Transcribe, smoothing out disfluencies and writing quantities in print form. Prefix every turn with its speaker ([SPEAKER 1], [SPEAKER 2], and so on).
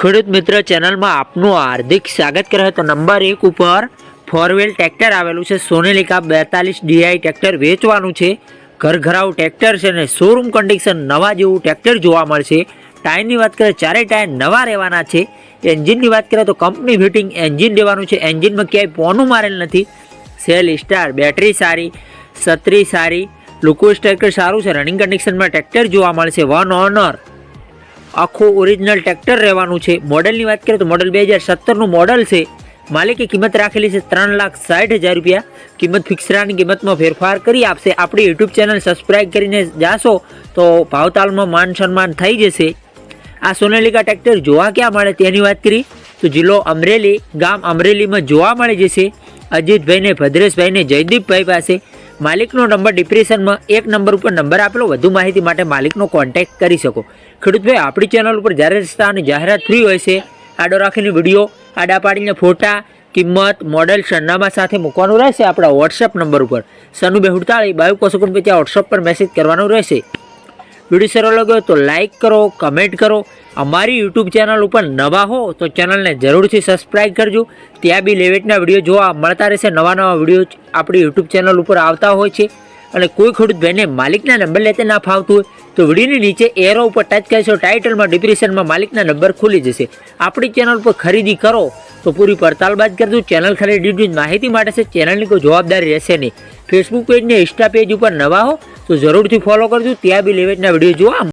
[SPEAKER 1] ખેડૂત મિત્ર ચેનલમાં આપનું હાર્દિક સ્વાગત કરે તો નંબર 1 ઉપર ફોર વ્હીલ ટ્રેક્ટર આવેલું છે। સોનેલિકા 42 DI ટ્રેક્ટર વેચવાનું છે। ઘરઘરાવું ટ્રેક્ટર છે ને શોરૂમ કન્ડિશન નવા જેવું ટ્રેક્ટર જોવા મળશે। ટાયરની વાત કરીએ ચારે ટાયર નવા રહેવાના છે। એન્જિનની વાત કરીએ તો કંપની ફિટિંગ એન્જિન દેવાનું છે। એન્જિનમાં ક્યાંય પોનું મારેલ નથી। સેલ સ્ટાર, બેટરી સારી, છત્રી સારી, લુકવેસ ટ્રેક્ટર સારું છે। રનિંગ કન્ડિશનમાં ટ્રેક્ટર જોવા મળશે। વન ઓનર આખું ઓરિજિનલ ટ્રેક્ટર રહેવાનું છે। મોડલની વાત કરીએ તો મોડલ 2017નું મોડલ છે। માલિકે કિંમત રાખેલી છે 3,60,000 રૂપિયા। કિંમત ફિક્સરાની કિંમતમાં ફેરફાર કરી આપશે। આપણી યુટ્યુબ ચેનલ સબસ્ક્રાઈબ કરીને જાશો તો ભાવતાલમાં માન સન્માન થઈ જશે। આ સોનેલિકા ટ્રેક્ટર જોવા ક્યાં મળે તેની વાત કરી તો જિલ્લો અમરેલી, ગામ અમરેલીમાં જોવા મળી જશે। અજીતભાઈને, ભદ્રેશભાઈને, જયદીપભાઈ પાસે। માલિકનો નંબર ડિસ્ક્રિપ્શનમાં 1 નંબર ઉપર નંબર આપેલો। વધુ માહિતી માટે માલિકનો કોન્ટેક્ટ કરી શકો। ખેડૂતભાઈ આપણી ચેનલ ઉપર જ્યારે રસ્તા અને જાહેરાત ફ્રી હોય છે। આડો રાખીને વિડીયો, આડા પાડીને ફોટા, કિંમત, મોડલ, સરનામા સાથે મૂકવાનું રહેશે આપણા વોટ્સએપ નંબર ઉપર 9248 વોટ્સએપ પર મેસેજ કરવાનો રહેશે। વિડીયો સારો લાગ્યો તો લાઇક કરો, કમેન્ટ કરો। અમારી યુટ્યુબ ચેનલ ઉપર નવા હો તો ચેનલને જરૂરથી સબસ્ક્રાઈબ કરજો। ત્યાં બી લેવેટના વિડીયો જોવા મળતા રહેશે। નવા વિડીયો આપણી યુટ્યુબ ચેનલ ઉપર આવતા હોય છે। અને કોઈ ખેડૂત ભાઈને માલિકના નંબર લેતે ના ફાવતું હોય તો વિડીયોની નીચે એરો ઉપર ટચ કરશો, ટાઇટલમાં ડિસ્ક્રિપ્શનમાં માલિકના નંબર ખુલી જશે। આપણી ચેનલ પર ખરીદી કરો તો પૂરી પડતાલ બાદ કરજો। ચેનલ ખરીદી માહિતી માટે છે, ચેનલની કોઈ જવાબદારી રહેશે નહીં। ફેસબુક પેજ ને ઇન્સ્ટા પેજ ઉપર નવા હો તો જરૂરથી ફોલો કરજો। ત્યાં બી લેવેટના વિડીયો જોવા